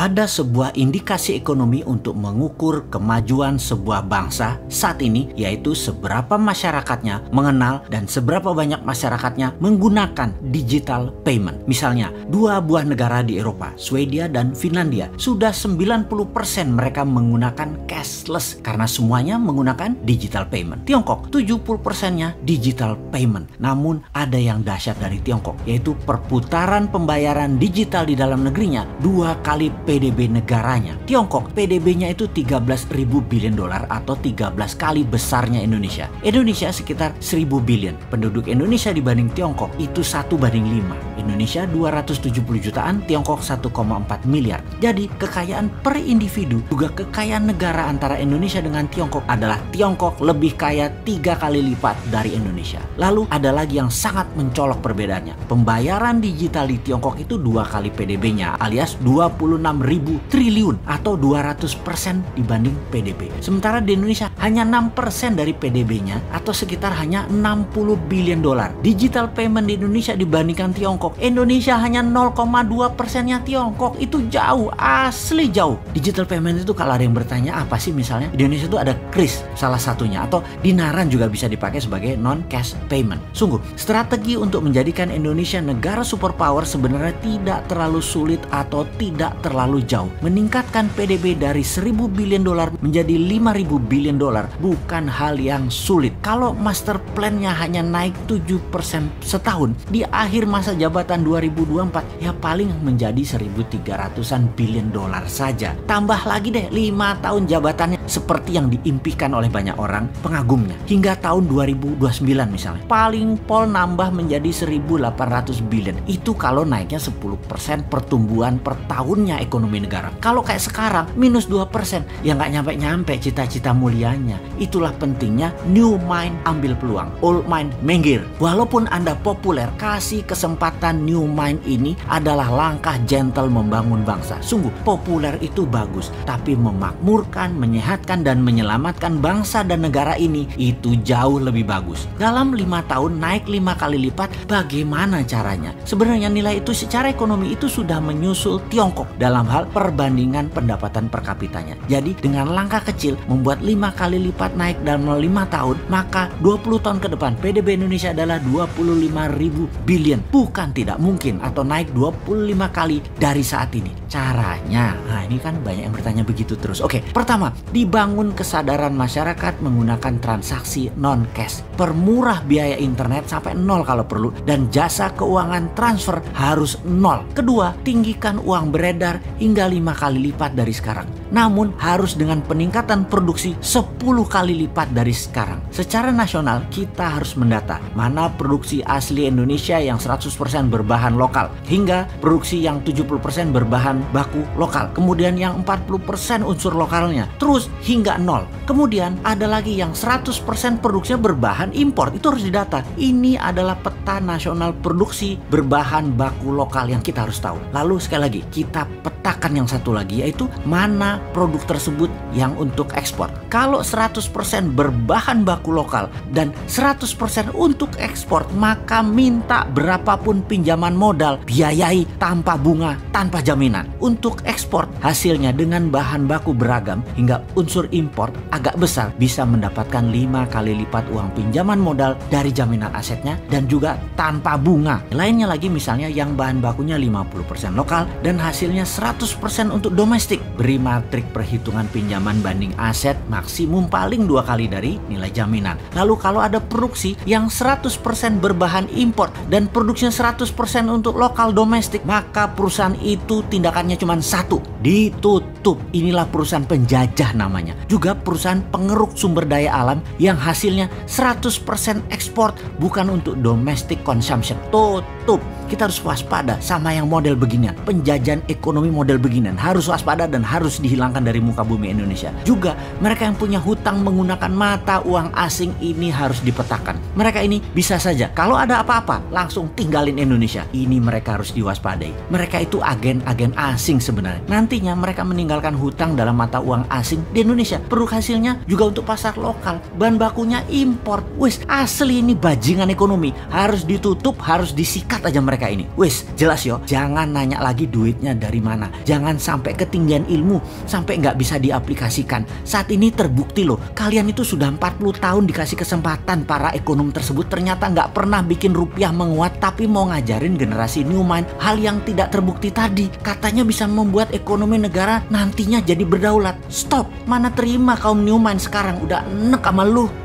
Ada sebuah indikasi ekonomi untuk mengukur kemajuan sebuah bangsa saat ini, yaitu seberapa masyarakatnya mengenal dan seberapa banyak masyarakatnya menggunakan digital payment. Misalnya, dua buah negara di Eropa, Swedia dan Finlandia, sudah 90% mereka menggunakan cashless karena semuanya menggunakan digital payment. Tiongkok, 70%-nya digital payment. Namun ada yang dahsyat dari Tiongkok, yaitu perputaran pembayaran digital di dalam negerinya 2 kali PDB negaranya. Tiongkok, PDB-nya itu 13.000 billion dolar atau 13 kali besarnya Indonesia. Indonesia sekitar 1.000 billion. Penduduk Indonesia dibanding Tiongkok itu 1:5. Indonesia 270 jutaan, Tiongkok 1,4 miliar. Jadi kekayaan per individu juga kekayaan negara antara Indonesia dengan Tiongkok adalah Tiongkok lebih kaya 3 kali lipat dari Indonesia. Lalu ada lagi yang sangat mencolok perbedaannya. Pembayaran digital di Tiongkok itu 2 kali PDB-nya alias 26.000 triliun atau 200% dibanding PDB. Sementara di Indonesia hanya 6% dari PDB-nya atau sekitar hanya 60 billion dolar. Digital payment di Indonesia dibandingkan Tiongkok, Indonesia hanya 0,2%-nya Tiongkok. Itu jauh, asli jauh. Digital payment itu kalau ada yang bertanya apa sih, misalnya di Indonesia itu ada kris salah satunya, atau dinaran juga bisa dipakai sebagai non-cash payment. Sungguh, strategi untuk menjadikan Indonesia negara superpower sebenarnya tidak terlalu sulit atau tidak terlalu jauh. Meningkatkan PDB dari 1.000 billion dolar menjadi 5.000 billion dolar bukan hal yang sulit. Kalau master plan-nya hanya naik 7% setahun, di akhir masa jabatan 2024 ya paling menjadi 1.300-an billion dolar saja. Tambah lagi deh 5 tahun jabatannya seperti yang diimpikan oleh banyak orang pengagumnya. Hingga tahun 2029 misalnya, paling pol nambah menjadi 1.800 billion. Itu kalau naiknya 10% pertumbuhan per tahunnya ekonomi negara. Kalau kayak sekarang minus 2%, ya nggak nyampe-nyampe cita-cita mulianya. Itulah pentingnya new mind ambil peluang, old mind minggir. Walaupun Anda populer, kasih kesempatan new mind ini adalah langkah gentle membangun bangsa. Sungguh, populer itu bagus, tapi memakmurkan, menyehatkan, dan menyelamatkan bangsa dan negara ini itu jauh lebih bagus. Dalam 5 tahun naik 5 kali lipat, bagaimana caranya? Sebenarnya nilai itu secara ekonomi itu sudah menyusul Tiongkok dalam hal perbandingan pendapatan per kapitanya. Jadi dengan langkah kecil membuat 5 kali lipat naik dalam 5 tahun, maka 20 tahun ke depan PDB Indonesia adalah 25.000 billion. Bukan tidak mungkin atau naik 25 kali dari saat ini. Caranya, nah ini kan banyak yang bertanya begitu terus. Oke, pertama, dibangun kesadaran masyarakat menggunakan transaksi non-cash. Permurah biaya internet sampai 0 kalau perlu, dan jasa keuangan transfer harus 0. Kedua, tinggikan uang beredar hingga 5 kali lipat dari sekarang. Namun harus dengan peningkatan produksi 10 kali lipat dari sekarang. Secara nasional kita harus mendata mana produksi asli Indonesia yang 100% berbahan lokal hingga produksi yang 70% berbahan baku lokal. Kemudian yang 40% unsur lokalnya. Terus hingga 0. Kemudian ada lagi yang 100% produksinya berbahan impor. Itu harus didata. Ini adalah peta nasional produksi berbahan baku lokal yang kita harus tahu. Lalu sekali lagi kita petakan yang satu lagi, yaitu mana produk tersebut yang untuk ekspor. Kalau 100% berbahan baku lokal dan 100% untuk ekspor, maka minta berapapun pinjaman modal, biayai tanpa bunga, tanpa jaminan. Untuk ekspor, hasilnya dengan bahan baku beragam hingga unsur impor agak besar, bisa mendapatkan 5 kali lipat uang pinjaman modal dari jaminan asetnya dan juga tanpa bunga. Lainnya lagi misalnya yang bahan bakunya 50% lokal dan hasilnya 100% untuk domestik. Beri matrik perhitungan pinjaman banding aset maksimum paling 2 kali dari nilai jaminan. Lalu kalau ada produksi yang 100% berbahan impor dan produksinya 100% untuk lokal domestik, maka perusahaan itu tindakannya cuma satu, ditutup. Inilah perusahaan penjajah namanya. Juga perusahaan pengeruk sumber daya alam yang hasilnya 100% ekspor bukan untuk domestic consumption. Tutup. Kita harus waspada sama yang model beginian. Penjajahan ekonomi model beginian harus waspada dan harus dihilangkan dari muka bumi Indonesia. Juga mereka yang punya hutang menggunakan mata uang asing ini harus dipetakan. Mereka ini bisa saja kalau ada apa-apa langsung tinggalin Indonesia. Ini mereka harus diwaspadai. Mereka itu agen-agen asing sebenarnya. Nantinya mereka meninggalkan hutang dalam mata uang asing di Indonesia. Produk hasilnya juga untuk pasar lokal. Bahan bakunya impor. Wis, asli ini bajingan ekonomi. Harus ditutup, harus disikat aja mereka mereka ini. Wis, jelas yo, jangan nanya lagi duitnya dari mana. Jangan sampai ketinggian ilmu, sampai nggak bisa diaplikasikan. Saat ini terbukti loh, kalian itu sudah 40 tahun dikasih kesempatan para ekonom tersebut, ternyata nggak pernah bikin rupiah menguat, tapi mau ngajarin generasi Newmind hal yang tidak terbukti tadi. Katanya bisa membuat ekonomi negara nantinya jadi berdaulat. Stop, mana terima kaum Newmind sekarang udah enek sama lu.